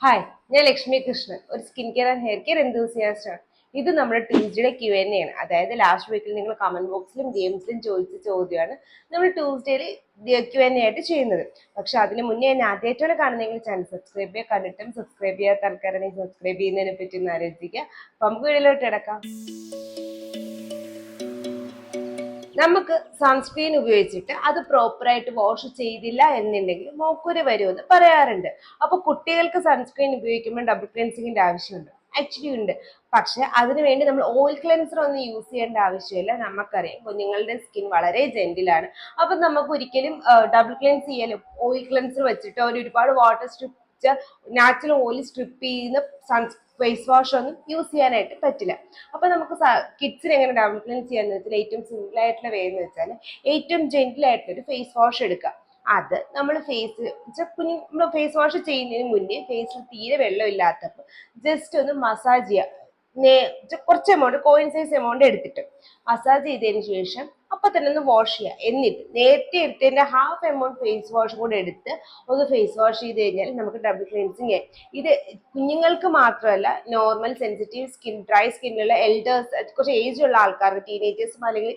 Hi, ഞാൻ ലക്ഷ്മി കൃഷ്ണൻ, ഒരു skin care and hair care enthusiast ആണ്. ഇത് നമ്മുടെ ട്യൂസ്ഡേയുടെ Q&A ആണ്. അതായത് ലാസ്റ്റ് വീക്കിൽ നിങ്ങൾ കമന്റ് ബോക്സിലും ഗെയിംസിലും ചോദിച്ച ചോദ്യമാണ് നമ്മൾ ട്യൂസ്ഡേയിൽ Q&A ആയിട്ട് ചെയ്യുന്നത്. പക്ഷെ അതിന് മുന്നേ ഞാൻ ആദ്യമായിട്ടാണ് കാണുന്നതെങ്കിൽ ചാനൽ സബ്സ്ക്രൈബ് ചെയ്യുക. കണ്ടിട്ടും സബ്സ്ക്രൈബ് ചെയ്യാത്ത ആൾക്കാരാണെങ്കിൽ സബ്സ്ക്രൈബ് ചെയ്യുന്നതിനെ പറ്റി ഒന്ന് ആലോചിക്കുക. അപ്പൊ നമുക്ക് വീഡിയോയിലോട്ട് കിടക്കാം. നമുക്ക് സൺസ്ക്രീൻ ഉപയോഗിച്ചിട്ട് അത് പ്രോപ്പറായിട്ട് വാഷ് ചെയ്തില്ല എന്നുണ്ടെങ്കിൽ മോക്കുരു വരുമെന്ന് പറയാറുണ്ട്. അപ്പൊ കുട്ടികൾക്ക് സൺസ്ക്രീൻ ഉപയോഗിക്കുമ്പോൾ ഡബിൾ ക്ലെൻസിങ്ങിന്റെ ആവശ്യമുണ്ട്, ആക്ച്വലി ഉണ്ട്. പക്ഷെ അതിനുവേണ്ടി നമ്മൾ ഓയിൽ ക്ലെൻസർ ഒന്നും യൂസ് ചെയ്യേണ്ട ആവശ്യമില്ല. നമുക്കറിയാം കുഞ്ഞുങ്ങളുടെ സ്കിൻ വളരെ ജെന്റിലാണ്. അപ്പൊ നമുക്ക് ഒരിക്കലും ഡബിൾ ക്ലെൻസ് ചെയ്യാനും ഓയിൽ ക്ലെൻസർ വെച്ചിട്ട് ഒരുപാട് water strip natural oil strip ചെയ്യുന്ന ഫേസ് വാഷ് ഒന്നും യൂസ് ചെയ്യാനായിട്ട് പറ്റില്ല. അപ്പൊ നമുക്ക് കിഡ്സിന് എങ്ങനെ ഡബിൾ ക്ലെൻസ് ചെയ്യാന്ന് വെച്ചാൽ ഏറ്റവും സിമ്പിൾ ആയിട്ടുള്ള വേ എന്ന് വെച്ചാൽ ഏറ്റവും ജെന്റിൽ ആയിട്ടുള്ള ഒരു ഫേസ് വാഷ് എടുക്കുക. അത് നമ്മൾ നമ്മൾ ഫേസ് വാഷ് ചെയ്യുന്നതിന് മുന്നേ ഫേസിൽ തീരെ വെള്ളം ഇല്ലാത്തപ്പോൾ ജസ്റ്റ് ഒന്ന് മസാജ് ചെയ്യുക. കുറച്ച് എമൗണ്ട് കോയിൻ സൈസ് എമൗണ്ട് എടുത്തിട്ട് മസാജ് ചെയ്തതിന് ശേഷം അപ്പൊ തന്നെ ഒന്ന് വാഷ് ചെയ്യുക. എന്നിട്ട് നേരത്തെ എടുത്തതിന്റെ ഹാഫ് എമൗണ്ട് ഫേസ് വാഷ് കൂടെ എടുത്ത് ഒന്ന് ഫേസ് വാഷ് ചെയ്ത് കഴിഞ്ഞാൽ നമുക്ക് ഡബിൾ ക്ലെൻസിങ് ചെയ്യാം. ഇത് കുഞ്ഞുങ്ങൾക്ക് മാത്രമല്ല, നോർമൽ സെൻസിറ്റീവ് സ്കിൻ, ഡ്രൈ സ്കിന്നുള്ള എൽഡേഴ്സ്, കുറച്ച് ഏജ് ഉള്ള ആൾക്കാർക്ക്, ടീനേജേഴ്സും അല്ലെങ്കിൽ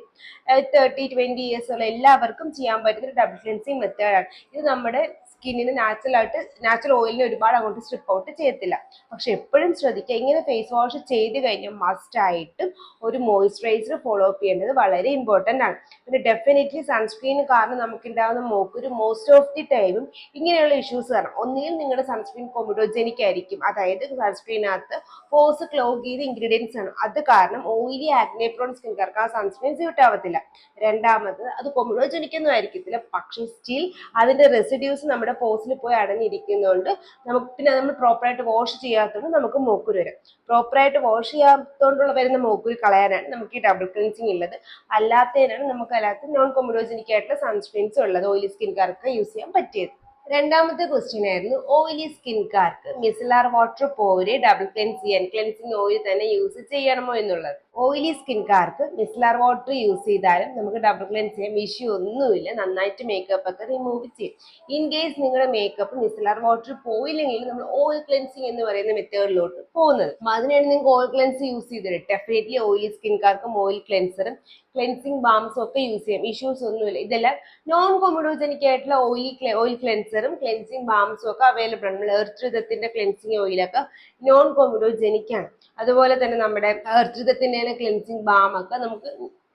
30-20 ഇയേഴ്സ് ഉള്ള എല്ലാവർക്കും ചെയ്യാൻ പറ്റുന്ന ഒരു ഡബിൾ ക്ലെൻസിങ് മെത്തേഡാണ്. ഇത് നമ്മുടെ സ്കിന്നിന് നാച്ചുറൽ ഓയിലിന് ഒരുപാട് അങ്ങോട്ട് സ്ട്രിപ്പ് ഔട്ട് ചെയ്യത്തില്ല. പക്ഷെ എപ്പോഴും ശ്രദ്ധിക്കുക, ഇങ്ങനെ ഫേസ് വാഷ് ചെയ്ത് കഴിഞ്ഞാൽ മസ്റ്റ് ആയിട്ടും ഒരു മോയ്സ്ചറൈസർ ഫോളോ അപ്പ് ചെയ്യേണ്ടത് വളരെ ഇമ്പോർട്ടൻ്റ് ആണ്. പിന്നെ ഡെഫിനറ്റ്ലി സൺസ്ക്രീൻ കാരണം നമുക്കുണ്ടാകുന്ന മോക്കൊരു മോസ്റ്റ് ഓഫ് ദി ടൈമും ഇങ്ങനെയുള്ള ഇഷ്യൂസ് കാരണം ഒന്നുകിൽ നിങ്ങളുടെ സൺസ്ക്രീൻ കൊമിഡോജനിക് ആയിരിക്കും, അതായത് സൺസ്ക്രീനകത്ത് പോസ് ക്ലോഗ് ചെയ്ത ഇൻഗ്രീഡിയൻസ് ആണ്. അത് കാരണം ഓയിലി ആക്നെ പ്രോൺ സ്കിൻകാർക്ക് ആ സൺസ്ക്രീൻ സ്യൂട്ട് ആവത്തില്ല. രണ്ടാമത് അത് കൊമിഡോജനിക് ഒന്നും ആയിരിക്കത്തില്ല, പക്ഷേ സ്റ്റിൽ അതിന്റെ റെസിഡ്യൂസ് നമ്മുടെ പോസിൽ പോയി അടഞ്ഞിരിക്കുന്നതുകൊണ്ട് നമുക്ക് പിന്നെ നമ്മൾ പ്രോപ്പറായിട്ട് വാഷ് ചെയ്യാത്തതുകൊണ്ട് നമുക്ക് മോക്കുരു വരും. പ്രോപ്പറായിട്ട് വാഷ് ചെയ്യാത്തതുകൊണ്ടുള്ള വരുന്ന മോക്കുരു കളയാനാണ് നമുക്ക് ഈ ഡബിൾ ക്ലെൻസിങ് ഉള്ളത്. അല്ലാത്തതിനാണ് നമുക്ക് അല്ലാത്ത നോൺ കൊമിഡോജനിക് ആയിട്ടുള്ള സൺസ്ക്രീൻസ് ഉള്ളത്, ഓയിലി സ്കിൻകാർക്ക് യൂസ് ചെയ്യാൻ പറ്റിയത്. രണ്ടാമത്തെ ക്വസ്റ്റ്യൻ ആയിരുന്നു, ഓയിലി സ്കിൻകാർക്ക് മിസലാർ വാട്ടർ പോരെ ഡബിൾ ക്ലെൻസ് ചെയ്യാൻ ക്ലെൻസിങ് ഓയിൽ തന്നെ യൂസ് ചെയ്യണമോ എന്നുള്ളത്. ഓയിലി സ്കിൻകാർക്ക് മിസലാർ വാട്ടർ യൂസ് ചെയ്താലും നമുക്ക് ഡബിൾ ക്ലെൻസ് ചെയ്യാൻ ഇഷ്യൂ ഒന്നുമില്ല. നന്നായിട്ട് മേക്കപ്പ് ഒക്കെ റിമൂവ് ചെയ്യും. ഇൻ കേസ് നിങ്ങളുടെ മേക്കപ്പ് മിസലാർ വാട്ടർ പോയില്ലെങ്കിൽ നമ്മൾ ഓയിൽ ക്ലെൻസിങ് എന്ന് പറയുന്ന മെത്തേഡിലോട്ട് പോകുന്നത്. അതിനാണ് നിങ്ങൾക്ക് ഓയിൽ ക്ലെൻസ് യൂസ് ചെയ്തിട്ട് ഡെഫിനറ്റ്ലി ഓയിലി സ്കിൻകാർക്കും ഓയിൽ ക്ലെൻസറും ക്ലെൻസിങ് ബാംസും ഒക്കെ യൂസ് ചെയ്യാം, ഇഷ്യൂസ് ഒന്നുമില്ല. ഇതെല്ലാം നോൺ കൊമിഡോജനിക് ആയിട്ടുള്ള ഓയിൽ ക്ലെൻസറും ക്ലെൻസിങ് ബാംസും ഒക്കെ അവൈലബിൾ ആണ്. നമ്മൾ എർത്ത് ക്ലെൻസിങ് ഓയിലൊക്കെ നോൺ കൊമിഡോജനിക് ആണ്. അതുപോലെ തന്നെ നമ്മുടെ എർത്ത് ക്ലെൻസിങ് ബാം ഒക്കെ നമുക്ക്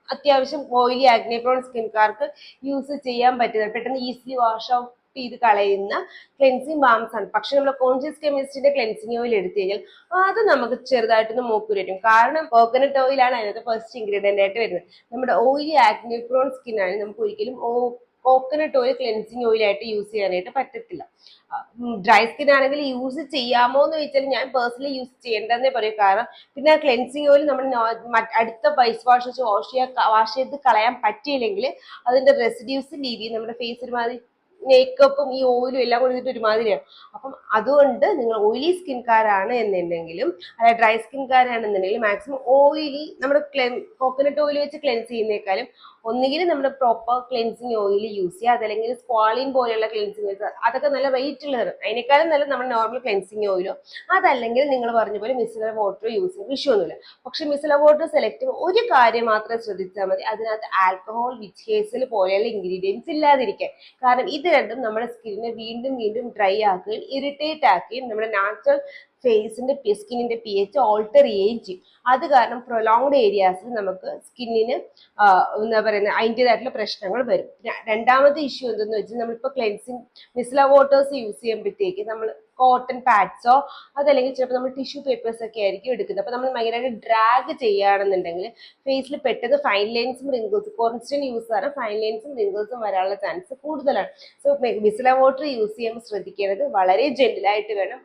അത്യാവശ്യം ഓയിലി ആഗ്നെ പ്രോൺ സ്കിൻകാർക്ക് യൂസ് ചെയ്യാൻ പറ്റുന്നത്, പെട്ടെന്ന് ഈസിലി വാഷ് ഔട്ട് ചെയ്ത് കളയുന്ന ക്ലെൻസിങ് ബാംസ് ആണ്. പക്ഷെ നമ്മൾ കോൺഷ്യസ് കെമിസ്ട്രിയുടെ ക്ലെൻസിങ് ഓയിൽ എടുത്തു കഴിഞ്ഞാൽ അത് നമുക്ക് ചെറുതായിട്ടൊന്ന് മൂക്കുരു വരും. കാരണം കോക്കനട്ട് ഓയിലാണ് അതിനകത്ത് ഫസ്റ്റ് ഇൻഗ്രീഡിയന്റ് ആയിട്ട് വരുന്നത്. നമ്മുടെ ഓയിലി ആഗ്നെ പ്രോൺ സ്കിൻ ആണ്, നമുക്ക് ഒരിക്കലും കോക്കനട്ട് ഓയിൽ ക്ലെൻസിങ് ഓയിൽ ആയിട്ട് യൂസ് ചെയ്യാനായിട്ട് പറ്റത്തില്ല. ഡ്രൈ സ്കിൻ ആണെങ്കിൽ യൂസ് ചെയ്യാമോ എന്ന് ചോദിച്ചാൽ ഞാൻ പേഴ്സണലി യൂസ് ചെയ്യേണ്ടതെന്നേ പറയും. കാരണം പിന്നെ ക്ലെൻസിങ് ഓയിൽ നമ്മൾ അടുത്ത ഫേസ് വാഷ് വാഷ് ചെയ്ത് കളയാൻ പറ്റിയില്ലെങ്കിൽ അതിന്റെ റെസിഡ്യൂസ് ലീവ് നമ്മുടെ ഫേസ് ഒരുമാതിരി മേക്കപ്പും ഈ ഓയിലും എല്ലാം കൊടുത്തിട്ട് ഒരുമാതിരിയാണ്. അപ്പം അതുകൊണ്ട് നിങ്ങൾ ഓയിലി സ്കിൻകാരാണ് എന്നുണ്ടെങ്കിലും അല്ല ഡ്രൈ സ്കിൻകാരാണെന്നുണ്ടെങ്കിലും മാക്സിമം ഓയിലി നമ്മുടെ കോക്കനട്ട് ഓയിൽ വെച്ച് ക്ലെൻസ് ചെയ്യുന്നേക്കാളും ഒന്നുകിൽ നമ്മുടെ പ്രോപ്പർ ക്ലെൻസിങ് ഓയിൽ യൂസ് ചെയ്യുക, അതല്ലെങ്കിൽ സ്ക്വാളിൻ പോലെയുള്ള ക്ലെൻസിങ് ഓയിൽ, അതൊക്കെ നല്ല വെയിറ്റ് ഉള്ളതാണ്. അതിനേക്കാളും നല്ല നമ്മുടെ നോർമൽ ക്ലെൻസിങ് ഓയിലോ അതല്ലെങ്കിൽ നിങ്ങൾ പറഞ്ഞ പോലെ മിസലർ വാട്ടർ യൂസ് ചെയ്യും, വിഷയമൊന്നുമില്ല. പക്ഷെ മിസലർ വാട്ടർ സെലക്ട് ചെയ്യുമ്പോൾ ഒരു കാര്യം മാത്രം ശ്രദ്ധിച്ചാൽ മതി, അതിനകത്ത് ആൽക്കഹോൾ, വിച്ച് ഹേസൽ പോലെയുള്ള ഇൻഗ്രീഡിയൻസ് ഇല്ലാതിരിക്കാൻ. കാരണം ഇത് രണ്ടും നമ്മുടെ സ്കിന്നിനെ വീണ്ടും വീണ്ടും ഡ്രൈ ആക്കുകയും ഇറിറ്റേറ്റ് ആക്കുകയും നമ്മുടെ നാച്ചുറൽ സ്കിന്നിന്റെ pH ഓൾട്ടർ ചെയ്യുകയും ചെയ്യും. അത് കാരണം പ്രൊലോങ്ഡ് ഏരിയാസിൽ നമുക്ക് സ്കിന്നിന് എന്താ പറയുന്നത് അതിൻ്റെതായിട്ടുള്ള പ്രശ്നങ്ങൾ വരും. രണ്ടാമത്തെ ഇഷ്യൂ എന്തെന്ന് വെച്ചാൽ നമ്മളിപ്പോൾ ക്ലെൻസിങ് മിസലർ വാട്ടേഴ്സ് യൂസ് ചെയ്യുമ്പോഴത്തേക്ക് നമ്മൾ കോട്ടൺ പാഡ്സോ അതല്ലെങ്കിൽ ചിലപ്പോൾ നമ്മൾ ടിഷ്യൂ പേപ്പേഴ്സ് ഒക്കെ ആയിരിക്കും എടുക്കുന്നത്. അപ്പോൾ നമ്മൾ ഭയങ്കരമായിട്ട് ഡ്രാഗ് ചെയ്യുകയാണെന്നുണ്ടെങ്കിൽ ഫേസിൽ പെട്ടെന്ന് ഫൈൻ ലൈൻസും റിങ്കിൾസും, കോൺസ്റ്റന്റ് യൂസ് ആണ് ഫൈൻ ലൈൻസും റിങ്കിൾസും വരാനുള്ള ചാൻസ് കൂടുതലാണ്. സോ മിസലർ വാട്ടർ യൂസ് ചെയ്യുമ്പോൾ ശ്രദ്ധിക്കേണ്ടത് വളരെ ജെന്റിലായിട്ട് വേണം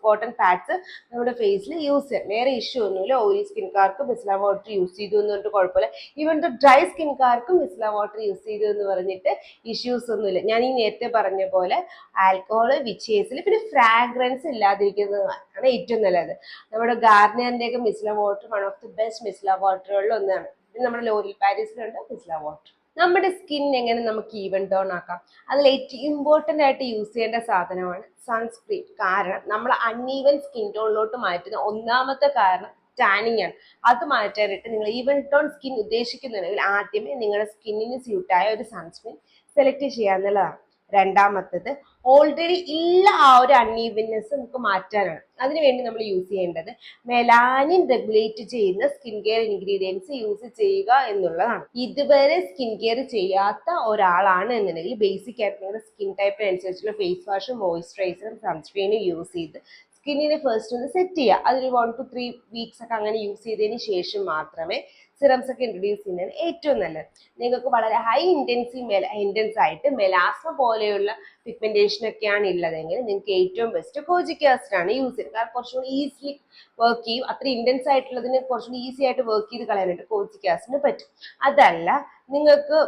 കോട്ടൺ പാഡ്സ് നമ്മുടെ ഫേസിൽ യൂസ് ചെയ്യാം. വേറെ ഇഷ്യൂ ഒന്നുമില്ല. ഓയിലി സ്കിൻകാർക്ക് മിസലർ വാട്ടർ യൂസ് ചെയ്തു എന്നുകൊണ്ട് കുഴപ്പമില്ല. ഈവൻ ഡ്രൈ സ്കിൻകാർക്കും മിസലർ വാട്ടർ യൂസ് ചെയ്തു എന്ന് പറഞ്ഞിട്ട് ഇഷ്യൂസ് ഒന്നുമില്ല. ഞാൻ ഈ നേരത്തെ പറഞ്ഞ പോലെ ആൽക്കഹോള്, വിച്ചേസിൽ പിന്നെ ഫ്രാഗ്രൻസ് ഇല്ലാതിരിക്കുന്നതാണ് ഏറ്റവും നല്ലത്. നമ്മുടെ ഗാർണിയറിന്റെ ഒക്കെ micellar water one of the best micellar വാട്ടറുകളിൽ ഒന്നാണ്. പിന്നെ നമ്മുടെ ലോറിയൽ പാരീസിലുണ്ട് മിസലർ വാട്ടർ. നമ്മുടെ സ്കിൻ എങ്ങനെ നമുക്ക് ഈവൻ ടോൺ ആക്കാം? അതിൽ ഏറ്റവും ഇമ്പോർട്ടൻ്റ് ആയിട്ട് യൂസ് ചെയ്യേണ്ട സാധനമാണ് സൺസ്ക്രീൻ. കാരണം നമ്മൾ അൺഈവൻ സ്കിൻ ടോണിലോട്ട് മാറ്റുന്ന ഒന്നാമത്തെ കാരണം ടാനിങ് ആണ്. അത് മാറ്റാനായിട്ട് നിങ്ങൾ ഈവൻ ടോൺ സ്കിൻ ഉദ്ദേശിക്കുന്നുണ്ടെങ്കിൽ ആദ്യമേ നിങ്ങളുടെ സ്കിന്നിന് സ്യൂട്ടായ ഒരു സൺസ്ക്രീൻ സെലക്ട് ചെയ്യാന്നുള്ളതാണ്. രണ്ടാമത്തത്, ഓൾറെഡി ഉള്ള ആ ഒരു അൺഈവൻനെസ് നമുക്ക് മാറ്റാനാണ്. അതിനുവേണ്ടി നമ്മൾ യൂസ് ചെയ്യേണ്ടത് മെലാനിൻ റെഗുലേറ്റ് ചെയ്യുന്ന സ്കിൻ കെയർ ഇൻഗ്രീഡിയൻസ് യൂസ് ചെയ്യുക എന്നുള്ളതാണ്. ഇതുവരെ സ്കിൻ കെയർ ചെയ്യാത്ത ഒരാളാണ് എന്നുണ്ടെങ്കിൽ ബേസിക് ആയിട്ട് നിങ്ങളുടെ സ്കിൻ ടൈപ്പിനനുസരിച്ചുള്ള ഫേസ് വാഷും മോയ്സ്ചറൈസറും സൺസ്ക്രീനും യൂസ് ചെയ്ത് സ്കിന്നിനെ ഫസ്റ്റ് ഒന്ന് സെറ്റ് ചെയ്യുക. അതൊരു 1 to 3 വീക്സ് ഒക്കെ അങ്ങനെ യൂസ് ചെയ്തതിന് ശേഷം മാത്രമേ സിറംസ് ഒക്കെ ഇൻട്രൊഡ്യൂസ് ചെയ്യുന്നതാണ് ഏറ്റവും നല്ലത്. നിങ്ങൾക്ക് വളരെ ഹൈ ഇൻറ്റൻസ് ആയിട്ട് മെലാസ്മ പോലെയുള്ള പിഗ്മെന്റേഷൻ ഒക്കെയാണ് ഉള്ളതെങ്കിൽ നിങ്ങൾക്ക് ഏറ്റവും ബെസ്റ്റ് കോജിക് ആസിഡ് ആണ് യൂസ് ചെയ്യുന്നത്. കാരണം കുറച്ചുകൂടി ഈസിലി വർക്ക് ചെയ്യും. അത്ര ഇൻറ്റൻസ് ആയിട്ടുള്ളതിന് കുറച്ചുകൂടി ഈസി ആയിട്ട് വർക്ക് ചെയ്ത് കളയാനായിട്ട് കോജിക് ആസിഡിന് പറ്റും. അതല്ല നിങ്ങൾക്ക്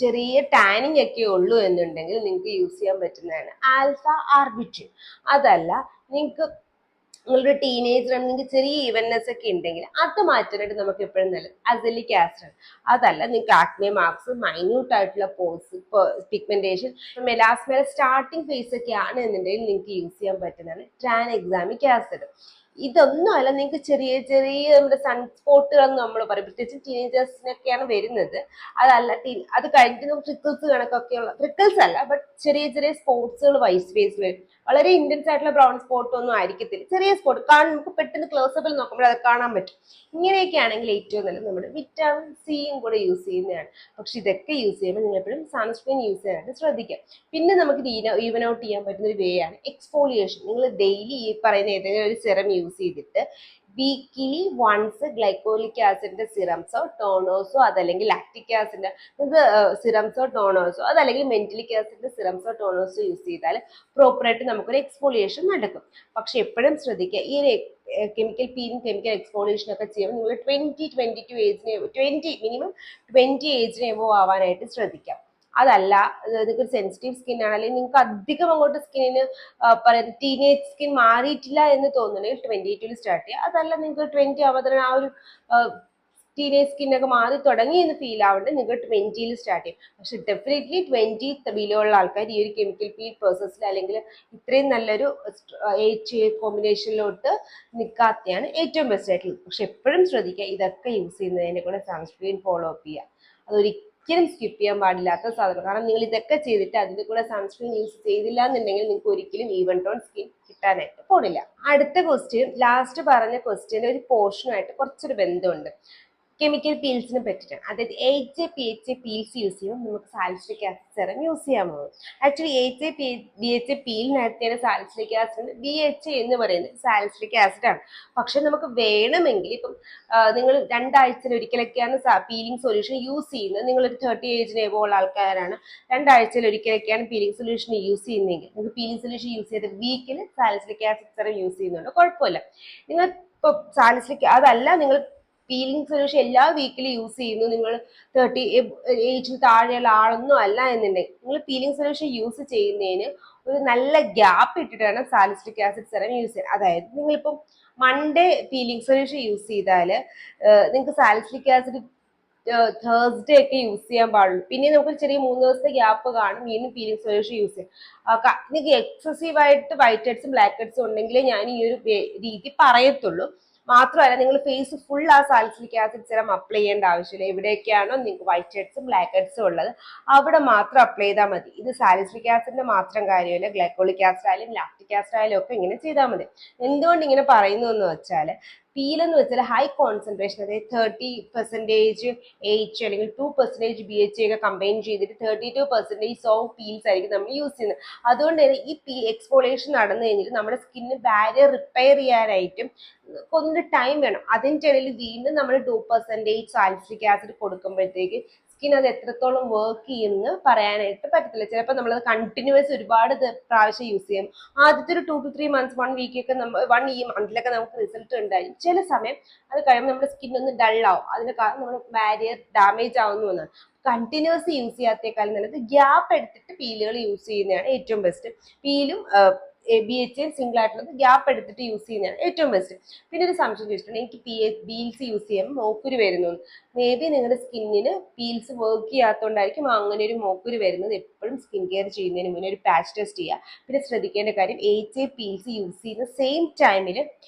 ചെറിയ ടാനിങ് ഒക്കെ ഉള്ളൂ എന്നുണ്ടെങ്കിൽ നിങ്ങൾക്ക് യൂസ് ചെയ്യാൻ പറ്റുന്നതാണ് ആൽഫ ആർബിട്രിൻ. അതല്ല നിങ്ങൾക്ക് നിങ്ങളുടെ ടീനേജറാണ്, നിങ്ങൾക്ക് ചെറിയ ഈവൻനെസ് ഒക്കെ ഉണ്ടെങ്കിൽ അത് മാറ്റാനായിട്ട് നമുക്ക് എപ്പോഴും നല്ലത് അസലിക് ആസിഡ്. അതല്ല നിങ്ങൾക്ക് ആക്നെ മാർക്സ്, മൈന്യൂട്ട് ആയിട്ടുള്ള പോസ്, പിഗ്മെന്റേഷൻ, മെലാസ്മയുടെ സ്റ്റാർട്ടിങ് ഫേസ് ഒക്കെ ആണ് എന്നുണ്ടെങ്കിൽ നിങ്ങൾക്ക് യൂസ് ചെയ്യാൻ പറ്റുന്നതാണ് ട്രാൻഎക്സാമിക് ആസിഡ്. ഇതൊന്നും അല്ല, നിങ്ങൾക്ക് ചെറിയ ചെറിയ നമ്മുടെ സൺസ്പോട്ടുകൾ എന്ന് നമ്മൾ പറയും, പ്രത്യേകിച്ച് ടീനേജേഴ്സിനൊക്കെയാണ് വരുന്നത്. അതല്ല അത് കഴിഞ്ഞിട്ട് നമുക്ക് ട്രിക്കിൾസ് കണക്കൊക്കെയുള്ള ട്രിക്കിൾസ് അല്ല, ബട്ട് ചെറിയ ചെറിയ സ്പോട്സുകൾ വൈസ് ഫേസിൽ വരും. വളരെ ഇന്റൻസ് ആയിട്ടുള്ള ബ്രൗൺ സ്പോട്ട് ഒന്നും ആയിരിക്കത്തില്ല, ചെറിയ സ്പോട്ട് കാണാൻ നമുക്ക് പെട്ടെന്ന് ക്ലോസപ്പിൽ നോക്കുമ്പോൾ അത് കാണാൻ പറ്റും. ഇങ്ങനെയൊക്കെ ആണെങ്കിൽ ഏറ്റവും നല്ലത് നമ്മുടെ വിറ്റാമിൻ സിയും കൂടെ യൂസ് ചെയ്യുന്നതാണ്. പക്ഷെ ഇതൊക്കെ യൂസ് ചെയ്യുമ്പോൾ നിങ്ങൾ എപ്പോഴും സൺസ്ക്രീൻ യൂസ് ചെയ്യാനായിട്ട് ശ്രദ്ധിക്കാം. പിന്നെ നമുക്ക് ഈവൻ ഔട്ട് ചെയ്യാൻ പറ്റുന്ന ഒരു വേ ആണ് എക്സ്ഫോളിയേഷൻ. നിങ്ങൾ ഡെയിലി ഈ പറയുന്ന ഏതെങ്കിലും ഒരു സിറം യൂസ് ചെയ്തിട്ട് വീക്കിലി വൺസ് ഗ്ലൈക്കോളിക് ആസിഡിന്റെ സിറംസോ ടോണേഴ്സോ അതല്ലെങ്കിൽ ലാക്റ്റിക് ആസിഡിന്റെ സിറംസോ ടോണേഴ്സോ അതല്ലെങ്കിൽ മെന്റിലിക് ആസിഡിന്റെ സിറംസോ ടോണേഴ്സോ യൂസ് ചെയ്താൽ പ്രോപ്പറായിട്ട് നമുക്കൊരു എക്സ്ഫോളിയേഷൻ നടക്കും. പക്ഷെ എപ്പോഴും ശ്രദ്ധിക്കുക, ഈ ഒരു കെമിക്കൽ പീലിംഗ്, കെമിക്കൽ എക്സ്ഫോളിയേഷൻ ഒക്കെ ചെയ്യുമ്പോൾ നിങ്ങൾ 20 ഏജിന് എബോവ് ആവാനായിട്ട് ശ്രദ്ധിക്കാം. അതല്ല നിങ്ങൾക്ക് സെൻസിറ്റീവ് സ്കിൻ ആണ്, അല്ലെങ്കിൽ നിങ്ങൾക്ക് അധികം അങ്ങോട്ട് സ്കിന്നിന് പറയുന്നത് ടീനേജ് സ്കിൻ മാറിയിട്ടില്ല എന്ന് തോന്നുന്നുണ്ടെങ്കിൽ 22 സ്റ്റാർട്ട് ചെയ്യുക. അതല്ല നിങ്ങൾക്ക് 20 ആവുമ്പോൾ ആ ഒരു ടീനേജ് സ്കിന്നൊക്കെ മാറി തുടങ്ങി എന്ന് ഫീൽ ആവേണ്ടത് നിങ്ങൾക്ക് 20 സ്റ്റാർട്ട് ചെയ്യും. പക്ഷെ ഡെഫിനറ്റ്ലി 20 ബിലോ ഉള്ള ആൾക്കാർ ഈ ഒരു കെമിക്കൽ പീൽ പ്രോസസ്സിൽ അല്ലെങ്കിൽ ഇത്രയും നല്ലൊരു ഏജ് കോമ്പിനേഷനിലോട്ട് നിൽക്കാത്തതാണ് ഏറ്റവും ബെസ്റ്റ് ആയിട്ടുള്ളത്. പക്ഷെ എപ്പോഴും ശ്രദ്ധിക്കുക, ഇതൊക്കെ യൂസ് ചെയ്യുന്നതിനെ കൂടെ സൺസ്ക്രീൻ ഫോളോ അപ്പ് ചെയ്യുക. അതൊരിക്കലും സ്കിപ്പ് ചെയ്യാൻ പാടില്ലാത്ത സാധനം. കാരണം നിങ്ങൾ ഇതൊക്കെ ചെയ്തിട്ട് അതിൻ്റെ കൂടെ സൺസ്ക്രീൻ യൂസ് ചെയ്തില്ല എന്നുണ്ടെങ്കിൽ നിങ്ങൾക്ക് ഒരിക്കലും ഈവൻ ടോൺ സ്കിൻ കിട്ടാനായിട്ട് പോണില്ല. അടുത്ത ക്വസ്റ്റ്യൻ, ലാസ്റ്റ് പറഞ്ഞ ക്വസ്റ്റ്യൻ ഒരു പോർഷനുമായിട്ട് കുറച്ചൊരു ബന്ധമുണ്ട്. കെമിക്കൽ പീൽസിനെ പറ്റിയിട്ടാണ്. അതായത് AHA BHA പീൽസ് യൂസ് ചെയ്യുമ്പോൾ നമുക്ക് സാലിസിലിക് ആസിഡ് സെറം യൂസ് ചെയ്യാൻ പോകും. ആക്ച്വലി AHA BHA പീലിനകത്താണ് സാലിസിലിക് ആസിഡ്, BHA എന്ന് പറയുന്നത് സാലിസിലിക് ആസിഡ് ആണ്. പക്ഷെ നമുക്ക് വേണമെങ്കിൽ ഇപ്പം നിങ്ങൾ 2 ആഴ്ചയിൽ ഒരിക്കലൊക്കെയാണ് പീലിംഗ് സൊല്യൂഷൻ യൂസ് ചെയ്യുന്നത്, നിങ്ങളൊരു 30 ഏജിന് എബോവ് ഉള്ള ആൾക്കാരാണ്, 2 ആഴ്ചയിൽ ഒരിക്കലൊക്കെയാണ് പീലിംഗ് സൊല്യൂഷൻ യൂസ് ചെയ്യുന്നതെങ്കിൽ നിങ്ങൾക്ക് പീലിംഗ് സൊല്യൂഷൻ യൂസ് ചെയ്ത് വീക്കിൽ സാലിസിലിക് ആസിഡ് സെറം യൂസ് ചെയ്യുന്നുണ്ട്, കുഴപ്പമില്ല. നിങ്ങൾ ഇപ്പോൾ സാലിസിലിക് അതല്ല, നിങ്ങൾ പീലിംഗ് സൊല്യൂഷൻ എല്ലാ വീക്കിലും യൂസ് ചെയ്യുന്നു, നിങ്ങൾ 30 ഏജിന് താഴെയുള്ള ആളൊന്നും അല്ല എന്നുണ്ടെങ്കിൽ നിങ്ങൾ പീലിംഗ് സൊല്യൂഷൻ യൂസ് ചെയ്യുന്നതിന് ഒരു നല്ല ഗ്യാപ്പ് ഇട്ടിട്ടാണ് സാലിസിലിക് ആസിഡ് സെറം യൂസ് ചെയ്യുന്നത്. അതായത് നിങ്ങളിപ്പം മൺഡേ പീലിംഗ് സൊല്യൂഷൻ യൂസ് ചെയ്താൽ നിങ്ങൾക്ക് സാലിസിലിക് ആസിഡ് തേഴ്സ്ഡേ ഒക്കെ യൂസ് ചെയ്യാൻ പാടുള്ളൂ. പിന്നെ നമുക്ക് ചെറിയ 3 ദിവസത്തെ ഗ്യാപ്പ് കാണും, വീണ്ടും പീലിംഗ് സൊല്യൂഷൻ യൂസ് ചെയ്യാം. നിങ്ങൾക്ക് എക്സസീവായിട്ട് വൈറ്റ് ഹെഡ്സും ബ്ലാക്ക് ഹെഡ്സും ഉണ്ടെങ്കിലേ ഞാൻ ഈ ഒരു രീതി പറയത്തുള്ളൂ. മാത്രമല്ല നിങ്ങൾ ഫേസ് ഫുൾ ആ സാലിസിലിക് ആസിഡ് സെറം അപ്ലൈ ചെയ്യേണ്ട ആവശ്യമില്ല. എവിടെയൊക്കെയാണോ നിങ്ങൾക്ക് വൈറ്റ് ഹെഡ്സും ബ്ലാക്ക് ഹെഡ്സും ഉള്ളത് അവിടെ മാത്രം അപ്ലൈ ചെയ്താൽ മതി. ഇത് സാലിസിലിക് ആസിഡിന്റെ മാത്രം കാര്യമല്ല, ഗ്ലൈക്കോളിക് ആസിഡ് ആയാലും ലാക്റ്റിക് ആസിഡ് ആയാലും ഒക്കെ ഇങ്ങനെ ചെയ്താൽ മതി. എന്തുകൊണ്ട് ഇങ്ങനെ പറയുന്നു എന്ന് വെച്ചാൽ, പീൽ എന്ന് വെച്ചാൽ ഹൈ കോൺസെൻട്രേഷൻ, അതായത് 30% AHA അല്ലെങ്കിൽ 2% BHA ഒക്കെ കമ്പൈൻ ചെയ്തിട്ട് 32% സോഫ്റ്റ് പീൽസ് ആയിരിക്കും നമ്മൾ യൂസ് ചെയ്യുന്നത്. അതുകൊണ്ട് തന്നെ ഈ എക്സ്ഫോളിയേഷൻ നടന്നു കഴിഞ്ഞിട്ട് നമ്മുടെ സ്കിന്നിന് ബാരിയർ റിപ്പയർ ചെയ്യാനായിട്ടും കുറച്ച് ടൈം വേണം. അതിൻ്റെ ഇടയിൽ വീണ്ടും നമ്മൾ 2% സാലിസിലിക് ആസിഡ് കൊടുക്കുമ്പോഴത്തേക്ക് സ്കിൻ അത് എത്രത്തോളം വർക്ക് ചെയ്യുമെന്ന് പറയാനായിട്ട് പറ്റത്തില്ല. ചിലപ്പോൾ നമ്മളത് കണ്ടിന്യൂസ് ഒരുപാട് പ്രാവശ്യം യൂസ് ചെയ്യും. ആദ്യത്തെ ഒരു 2 to 3 months 1 വീക്കൊക്കെ ഈ മന്തിലൊക്കെ നമുക്ക് റിസൾട്ട് ഉണ്ടായി. ചില സമയം അത് കഴിയുമ്പോൾ നമ്മുടെ സ്കിൻ ഒന്ന് ഡൾ ആവും. അതിന് കാരണം നമ്മുടെ ബാരിയർ ഡാമേജ് ആവുന്നു എന്നാണ്. കണ്ടിന്യൂസ് യൂസ് ചെയ്യാത്തേക്കാളും നല്ലത് ഗ്യാപ്പ് എടുത്തിട്ട് പീലുകൾ യൂസ് ചെയ്യുന്നതാണ് ഏറ്റവും ബെസ്റ്റ്. പീലും BHA സിംഗിൾ ആയിട്ടുള്ളത് ഗ്യാപ്പ് എടുത്തിട്ട് യൂസ് ചെയ്യുന്നതാണ് ഏറ്റവും ബെസ്റ്റ്. പിന്നെ ഒരു സംശയം ചോദിച്ചിട്ടുണ്ട്, എനിക്ക് പീൽസ് യൂസ് ചെയ്യുമ്പോൾ മോക്കുരു വരുന്നു. മേ ബി നിങ്ങളുടെ സ്കിന്നിന് പീൽസ് വർക്ക് ചെയ്യാത്തതുകൊണ്ടായിരിക്കും അങ്ങനെ ഒരു മോക്കുരു വരുന്നത്. എപ്പോഴും സ്കിൻ കെയർ ചെയ്യുന്നതിന് മുന്നേ ഒരു പാച്ച് ടെസ്റ്റ് ചെയ്യുക. പിന്നെ ശ്രദ്ധിക്കേണ്ട കാര്യം, HA പീൽസ് യൂസ് ചെയ്യുന്ന സെയിം ടൈമിൽ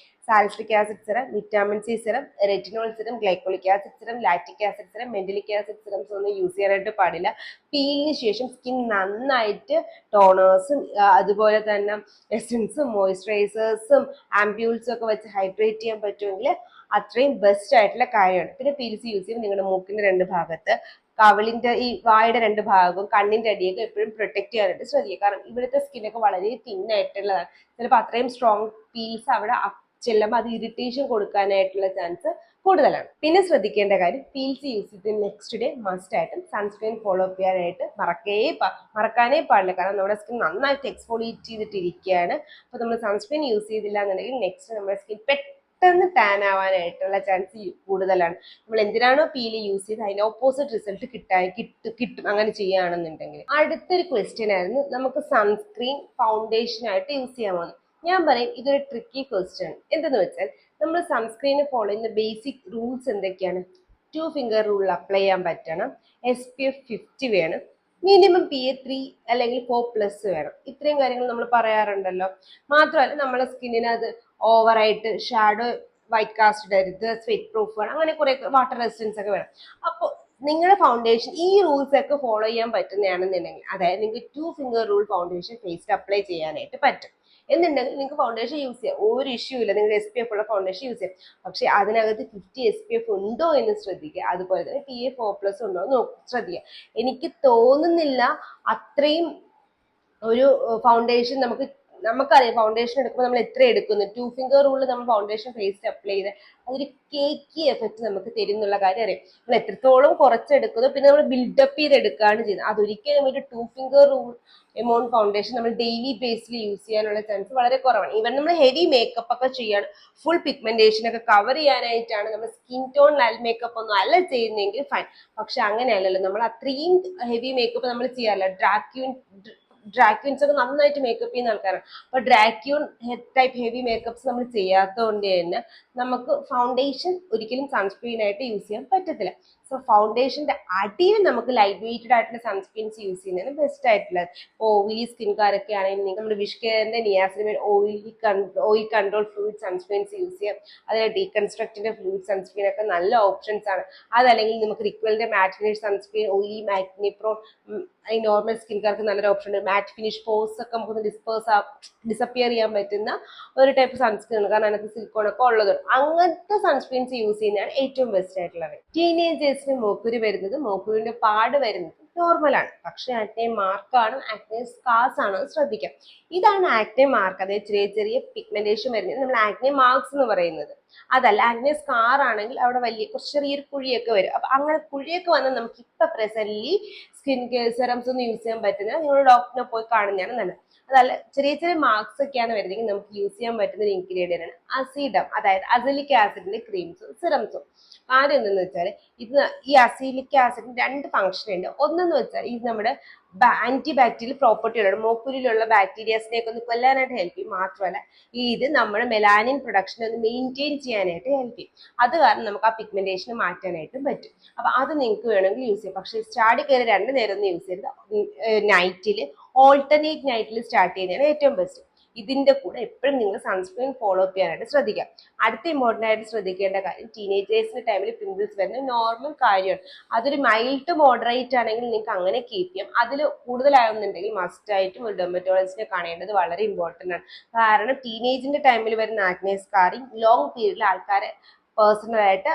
salicylic acid serum, vitamin C serum, retinol serum, glycolic acid serum, lactic acid serum, mandelic acid serums ഒന്നും യൂസ് ചെയ്യാനായിട്ട് പാടില്ല. പീലിന് ശേഷം സ്കിൻ നന്നായിട്ട് ടോണേഴ്സും അതുപോലെ തന്നെ എസൻസും മോയ്സ്ചറൈസേഴ്സും ആംപ്യൂൾസും ഒക്കെ വെച്ച് ഹൈഡ്രേറ്റ് ചെയ്യാൻ പറ്റുമെങ്കിൽ അത്രയും ബെസ്റ്റ് ആയിട്ടുള്ള കാര്യമാണ്. പിന്നെ പീൽസ് യൂസ് ചെയ്യുമ്പോൾ നിങ്ങളുടെ മൂക്കിന്റെ 2 ഭാഗത്ത്, കവിളിന്റെ ഈ വായുടെ 2 ഭാഗവും കണ്ണിന്റെ അടിയൊക്കെ എപ്പോഴും പ്രൊട്ടക്ട് ചെയ്യാനായിട്ട് ശ്രദ്ധിക്കുക. കാരണം ഇവിടുത്തെ സ്കിന്നൊക്കെ വളരെ തിന്നായിട്ടുള്ളതാണ്. ചിലപ്പോൾ അത്രയും സ്ട്രോങ് പീൽസ് അവിടെ ചെല്ലുമ്പോൾ അത് ഇറിറ്റേഷൻ കൊടുക്കാനായിട്ടുള്ള ചാൻസ് കൂടുതലാണ്. പിന്നെ ശ്രദ്ധിക്കേണ്ട കാര്യം, പീൽസ് യൂസ് ചെയ്ത് നെക്സ്റ്റ് ഡേ മസ്റ്റ് ആയിട്ടും സൺസ്ക്രീൻ ഫോളോ അപ്പ് ചെയ്യാനായിട്ട് മറക്കാനേ പാടില്ല. കാരണം നമ്മുടെ സ്കിൻ നന്നായിട്ട് എക്സ്ഫോളിയേറ്റ് ചെയ്തിട്ടിരിക്കുകയാണ്. അപ്പോൾ നമ്മൾ സൺസ്ക്രീൻ യൂസ് ചെയ്തില്ല എന്നുണ്ടെങ്കിൽ നെക്സ്റ്റ് നമ്മുടെ സ്കിൻ പെട്ടെന്ന് ടാൻ ആവാനായിട്ടുള്ള ചാൻസ് കൂടുതലാണ്. നമ്മൾ എന്തിനാണോ പീൽ യൂസ് ചെയ്ത് അതിന്റെ ഓപ്പോസിറ്റ് റിസൾട്ട് കിട്ടും അങ്ങനെ ചെയ്യുകയാണെന്നുണ്ടെങ്കിൽ. അടുത്തൊരു ക്വസ്റ്റ്യൻ ആയിരുന്നു, നമുക്ക് സൺസ്ക്രീൻ ഫൗണ്ടേഷൻ ആയിട്ട് യൂസ് ചെയ്യാമെന്ന്. ഞാൻ പറയും ഇതൊരു ട്രിക്കി ക്വസ്റ്റ്യൻ. എന്തെന്ന് വെച്ചാൽ, നമ്മൾ സൺസ്ക്രീന് ഫോളോ ചെയ്യുന്ന ബേസിക് റൂൾസ് എന്തൊക്കെയാണ്? 2 ഫിംഗർ റൂൾ അപ്ലൈ ചെയ്യാൻ പറ്റണം, SPF 50 വേണം, മിനിമം PA3 അല്ലെങ്കിൽ 4+ വേണം. ഇത്രയും കാര്യങ്ങൾ നമ്മൾ പറയാറുണ്ടല്ലോ. മാത്രമല്ല നമ്മളെ സ്കിന്നിന് അത് ഓവറായിട്ട് ഷാഡോ വൈറ്റ് കാസ്റ്റ് ഇടരുത്, സ്വെറ്റ് പ്രൂഫ് വേണം, അങ്ങനെ കുറെ വാട്ടർ റെസിസ്റ്റൻസ് ഒക്കെ വേണം. അപ്പോൾ നിങ്ങളുടെ ഫൗണ്ടേഷൻ ഈ റൂൾസ് ഒക്കെ ഫോളോ ചെയ്യാൻ പറ്റുന്നതാണെന്നുണ്ടെങ്കിൽ, അതായത് നിങ്ങൾക്ക് 2 ഫിംഗർ റൂൾ ഫൗണ്ടേഷൻ ഫേസിൽ അപ്ലൈ ചെയ്യാനായിട്ട് പറ്റും എന്നുണ്ടെങ്കിൽ നിങ്ങൾക്ക് ഫൗണ്ടേഷൻ യൂസ് ചെയ്യാം, ഒരു ഇഷ്യൂ ഇല്ല. നിങ്ങൾ SPF ഉള്ള ഫൗണ്ടേഷൻ യൂസ് ചെയ്യാം. പക്ഷെ അതിനകത്ത് 50 SPF ഉണ്ടോ എന്ന് ശ്രദ്ധിക്കുക. അതുപോലെ തന്നെ PA4+ ഉണ്ടോ എന്ന് ശ്രദ്ധിക്കുക. എനിക്ക് തോന്നുന്നില്ല അത്രയും ഒരു ഫൗണ്ടേഷൻ നമുക്കറിയാം ഫൗണ്ടേഷൻ എടുക്കുമ്പോൾ നമ്മൾ എത്ര എടുക്കുന്നു. 2 ഫിംഗർ റൂളിൽ നമ്മൾ ഫൗണ്ടേഷൻ ഫേസിൽ അപ്ലൈ ചെയ്ത് അതൊരു കേക്കി എഫക്റ്റ് നമുക്ക് തരും എന്നുള്ള കാര്യം അറിയാം. നമ്മൾ എത്രത്തോളം കുറച്ചെടുക്കുന്നു, പിന്നെ നമ്മൾ ബിൽഡപ്പ് ചെയ്ത് എടുക്കുകയാണ് ചെയ്യുന്നത്. അതൊരിക്കലും ഒരു 2 ഫിംഗർ റൂൾ എമൗണ്ട് ഫൗണ്ടേഷൻ നമ്മൾ ഡെയിലി ബേസിൽ യൂസ് ചെയ്യാനുള്ള ചാൻസ് വളരെ കുറവാണ്. ഈവൻ നമ്മൾ ഹെവി മേക്കപ്പ് ഒക്കെ ചെയ്യാണ്, ഫുൾ പിഗ്മെന്റേഷൻ ഒക്കെ കവർ ചെയ്യാനായിട്ടാണ് നമ്മൾ സ്കിൻ ടോൺ മേക്കപ്പ് ഒന്നും അല്ല ചെയ്യുന്നതെങ്കിൽ ഫൈൻ. പക്ഷെ അങ്ങനെയല്ലല്ലോ, നമ്മൾ അത്രയും ഹെവി മേക്കപ്പ് നമ്മൾ ചെയ്യാറില്ല. ഡ്രാക്യൂൻസ് ഒക്കെ നന്നായിട്ട് മേക്കപ്പ് ചെയ്യുന്ന ആൾക്കാരാണ്. അപ്പൊ ഡ്രാക്യൂൺ ടൈപ്പ് ഹെവി മേക്കപ്സ് നമ്മൾ ചെയ്യാത്തതുകൊണ്ട് തന്നെ നമുക്ക് ഫൗണ്ടേഷൻ ഒരിക്കലും സൺസ്ക്രീൻ ആയിട്ട് യൂസ് ചെയ്യാൻ പറ്റത്തില്ല. സോ ഫൗണ്ടേഷന്റെ അടിയിൽ നമുക്ക് ലൈറ്റ് വെയ്റ്റഡ് ആയിട്ടുള്ള സൺസ്ക്രീൻസ് യൂസ് ചെയ്യുന്നതാണ് ബെസ്റ്റ് ആയിട്ടുള്ളത്. ഇപ്പോൾ ഓയിലി സ്കിൻകാരൊക്കെ ആണെങ്കിൽ നമ്മുടെ വിഷ് കെയറിന്റെ niacinamide oil control fluid sunscreens use ചെയ്യാം. അതിലെ ഡീകൺസ്ട്രക്റ്റിന്റെ ഫ്ലൂയിഡ് സൺസ്ക്രീൻ ഒക്കെ നല്ല ഓപ്ഷൻസ് ആണ്. അതല്ലെങ്കിൽ നമുക്ക് റിക്വലിന്റെ മാറ്റ് ഫിനിഷ് സൺസ്ക്രീൻ, ഓയിലി മാക്നി പ്രോ, ഈ നോർമൽ സ്കിൻകാർക്ക് നല്ലൊരു ഓപ്ഷൻ ഉണ്ട്. മാറ്റ് ഫിനിഷ് പോസ് ഒക്കെ നമുക്ക് ഡിസപ്പിയർ ചെയ്യാൻ പറ്റുന്ന ഒരു ടൈപ്പ് സൺസ്ക്രീൻ ആണ്. കാരണം അതിനകത്ത് സിലിക്കോൺ ഒക്കെ ഉള്ളത്. അങ്ങനത്തെ സൺസ്ക്രീൻസ് യൂസ് ചെയ്യുന്നതാണ് ഏറ്റവും ബെസ്റ്റ് ആയിട്ടുള്ളത്. ടീനേജേഴ്സിന് മോക്കുരു വരുന്നത്, മോക്കുരുവിന്റെ പാട് വരുന്നത് നോർമലാണ്. പക്ഷെ ആക്നെ മാർക്കാണ്, ആക്നെ സ്കാർസ് ആണ്, ശ്രദ്ധിക്കാം. ഇതാണ് ആക്നെ മാർക്ക്, അതായത് ചെറിയ ചെറിയ പിഗ്മെന്റേഷൻ വരുന്നത് നമ്മൾ ആക്നെ മാർക്സ് എന്ന് പറയുന്നത്. അതല്ല ആക്നെ സ്കാർ ആണെങ്കിൽ അവിടെ വലിയ കുറച്ച് ചെറിയൊരു കുഴിയൊക്കെ വരും. അപ്പൊ അങ്ങനെ കുഴിയൊക്കെ വന്നാൽ നമുക്ക് ഇപ്പൊ പ്രസന്റ്ലി സ്കിൻ കെയർ സെറംസ് ഒന്നും യൂസ് ചെയ്യാൻ പറ്റുന്ന നിങ്ങൾ ഡോക്ടറിനെ പോയി കാണുന്നതാണ് നല്ലത്. അതല്ല ചെറിയ ചെറിയ മാർക്സ് ഒക്കെയാണ് വരുന്നതെങ്കിൽ നമുക്ക് യൂസ് ചെയ്യാൻ പറ്റുന്ന ഒരു ഇൻഗ്രീഡിയന്റ് ആണ് അസീഡം, അതായത് അസിലിക് ആസിഡിന്റെ ക്രീംസും സിറംസും. കാര്യം എന്തെന്ന് വെച്ചാൽ ഈ അസീലിക് ആസിഡിന് 2 ഫംഗ്ഷൻ ഉണ്ട്. ഒന്നെന്ന് വെച്ചാൽ ഇത് നമ്മുടെ ആന്റി ബാക്ടീരിയൽ പ്രോപ്പർട്ടികളുടെ മോക്കുരിലുള്ള ബാക്ടീരിയാസിനെയൊക്കെ ഒന്ന് കൊല്ലാനായിട്ട് ഹെൽപ്പ് ചെയ്യും. മാത്രമല്ല ഇത് നമ്മുടെ മെലാനിൻ പ്രൊഡക്ഷൻ ഒന്ന് മെയിൻറ്റെയിൻ ചെയ്യാനായിട്ട് ഹെൽപ്പ് ചെയ്യും. അത് കാരണം നമുക്ക് ആ പിഗ്മെന്റേഷൻ മാറ്റാനായിട്ടും പറ്റും. അപ്പൊ അത് നിങ്ങൾക്ക് വേണമെങ്കിൽ യൂസ് ചെയ്യാം. പക്ഷെ സ്റ്റാർട്ട് കയറി 2 നേരം ഒന്നും യൂസ് ചെയ്യരുത്. നൈറ്റിൽ ഓൾട്ടർനേറ്റ് നൈറ്റിൽ സ്റ്റാർട്ട് ചെയ്യുന്നതാണ് ഏറ്റവും ബെസ്റ്റ്. ഇതിന്റെ കൂടെ എപ്പോഴും നിങ്ങൾ സൺസ്ക്രീൻ ഫോളോ അപ്പ് ചെയ്യാനായിട്ട് ശ്രദ്ധിക്കാം. അടുത്ത ഇമ്പോർട്ടൻ്റ് ആയിട്ട് ശ്രദ്ധിക്കേണ്ട കാര്യം, ടീനേജേഴ്സിന്റെ ടൈമിൽ പിമ്പിൾസ് വരുന്നത് നോർമൽ കാര്യമാണ്. അതൊരു മൈൽഡ് ടു മോഡറേറ്റ് ആണെങ്കിൽ നിങ്ങൾക്ക് അങ്ങനെ കീപ്പ് ചെയ്യാം. അതിൽ കൂടുതലാകുന്നുണ്ടെങ്കിൽ മസ്റ്റ് ആയിട്ടും ഒരു ഡെർമറ്റോളജിസ്റ്റിനെ കാണേണ്ടത് വളരെ ഇമ്പോർട്ടൻ്റ് ആണ്. കാരണം ടീനേജിന്റെ ടൈമിൽ വരുന്ന ആക്നെ സ്കാറിങ് ലോങ് പീരീഡിൽ ആൾക്കാരെ പേഴ്സണലായിട്ട്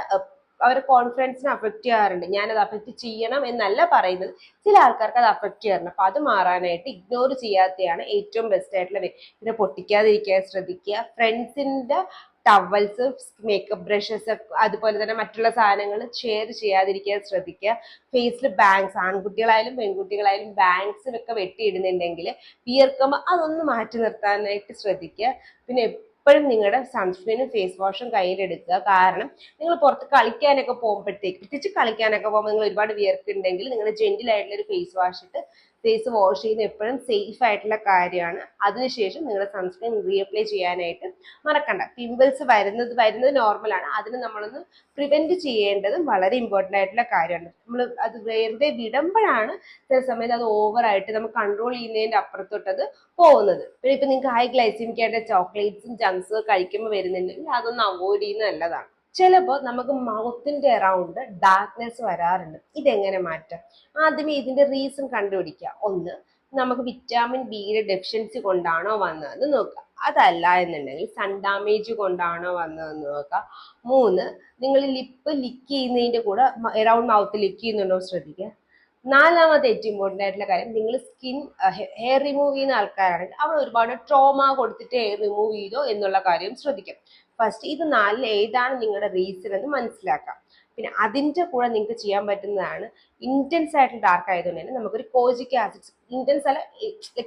അവരുടെ കോൺഫിഡൻസിനെ അഫക്റ്റ് ചെയ്യാറുണ്ട്. ഞാനത് അഫക്റ്റ് ചെയ്യണം എന്നല്ല പറയുന്നത്, ചില ആൾക്കാർക്ക് അത് അഫക്റ്റ് ചെയ്യാറുണ്ട്. അപ്പൊ അത് മാറാനായിട്ട് ഇഗ്നോർ ചെയ്യാത്തതാണ് ഏറ്റവും ബെസ്റ്റ് ആയിട്ടുള്ള വേ. പിന്നെ പൊട്ടിക്കാതിരിക്കാൻ ശ്രദ്ധിക്കുക. ഫ്രണ്ട്സിന്റെ ടവൽസ്, മേക്കപ്പ് ബ്രഷസ്, അതുപോലെ തന്നെ മറ്റുള്ള സാധനങ്ങൾ ഷെയർ ചെയ്യാതിരിക്കാൻ ശ്രദ്ധിക്കുക. ഫേസിൽ ബാങ്ക്സ്, ആൺകുട്ടികളായാലും പെൺകുട്ടികളായാലും ബാങ്ക്സിലൊക്കെ വെട്ടിയിടുന്നുണ്ടെങ്കിൽ വിയർക്കുമ്പോൾ അതൊന്ന് മാറ്റി നിർത്താനായിട്ട് ശ്രദ്ധിക്കുക. പിന്നെ എപ്പോഴും നിങ്ങളുടെ സൺസ്ക്രീനും ഫേസ് വാഷും കയ്യിലെടുക്കുക. കാരണം നിങ്ങൾ പുറത്ത് കളിക്കാനൊക്കെ പോകുമ്പോഴത്തേക്ക്, പ്രത്യേകിച്ച് കളിക്കാനൊക്കെ പോകുമ്പോൾ നിങ്ങൾ ഒരുപാട് വിയർക്കുന്നുണ്ടെങ്കിൽ നിങ്ങൾ ജെന്റിൽ ആയിട്ടുള്ള ഒരു ഫേസ് വാഷ് ഇട്ട് ഫേസ് വാഷ് ചെയ്യുന്നത് എപ്പോഴും സേഫ് ആയിട്ടുള്ള കാര്യമാണ്. അതിനുശേഷം നിങ്ങളുടെ സൺസ്ക്രീൻ റീഅപ്ലൈ ചെയ്യാനായിട്ട് മറക്കണ്ട. പിമ്പിൾസ് വരുന്നത് നോർമലാണ്. അതിന് നമ്മളൊന്ന് പ്രിവെന്റ് ചെയ്യേണ്ടതും വളരെ ഇമ്പോർട്ടൻ്റ് ആയിട്ടുള്ള കാര്യമാണ്. നമ്മൾ അത് വെറുതെ വിടുമ്പോഴാണ് ചില സമയത്ത് അത് ഓവറായിട്ട് നമുക്ക് കൺട്രോൾ ചെയ്യുന്നതിൻ്റെ അപ്പുറത്തോട്ട് അത് പോകുന്നത്. പിന്നെ ഇപ്പം നിങ്ങൾക്ക് ഹൈ ഗ്ലൈസിമിക് ആയിട്ട് ചോക്ലേറ്റ്സും ജങ്ക്സും കഴിക്കുമ്പോൾ വരുന്നുണ്ടെങ്കിൽ അതൊന്ന് അവോയ്ഡ് ചെയ്യുന്നത് നല്ലതാണ്. ചിലപ്പോൾ നമുക്ക് മൗത്തിന്റെ അറൗണ്ട് ഡാർക്ക്നെസ് വരാറുണ്ട്. ഇതെങ്ങനെ മാറ്റാം? ആദ്യമേ ഇതിന്റെ റീസൺ കണ്ടുപിടിക്കുക. ഒന്ന്, നമുക്ക് വിറ്റാമിൻ ബിയുടെ ഡെഫിഷ്യൻസി കൊണ്ടാണോ വന്നതെന്ന് നോക്കുക. അതല്ല എന്നുണ്ടെങ്കിൽ സൺ ഡാമേജ് കൊണ്ടാണോ വന്നതെന്ന് നോക്കുക. മൂന്ന്, നിങ്ങൾ ലിപ്പ് ലിക്ക് ചെയ്യുന്നതിന്റെ കൂടെ അറൗണ്ട് മൗത്ത് ലിക്ക് ചെയ്യുന്നുണ്ടോ ശ്രദ്ധിക്കുക. നാലാമത്തെ ഏറ്റവും ഇമ്പോർട്ടൻ്റ് ആയിട്ടുള്ള കാര്യം, നിങ്ങൾ ഹെയർ റിമൂവ് ചെയ്യുന്ന ആൾക്കാരാണെങ്കിൽ അവർ ഒരുപാട് ട്രോമ കൊടുത്തിട്ട് ഹെയർ റിമൂവ് ചെയ്തോ എന്നുള്ള കാര്യം ശ്രദ്ധിക്കാം. ഫസ്റ്റ് ഇത് നാലിൽ ഏതാണ് നിങ്ങളുടെ റീസൺ എന്ന് മനസ്സിലാക്കാം. പിന്നെ അതിൻ്റെ കൂടെ നിങ്ങൾക്ക് ചെയ്യാൻ പറ്റുന്നതാണ്, ഇന്റൻസ് ആയിട്ട് ഡാർക്ക് ആയതുകൊണ്ട് തന്നെ നമുക്കൊരു കോജിക് ആസിഡ്, ഇന്റൻസ് അല്ല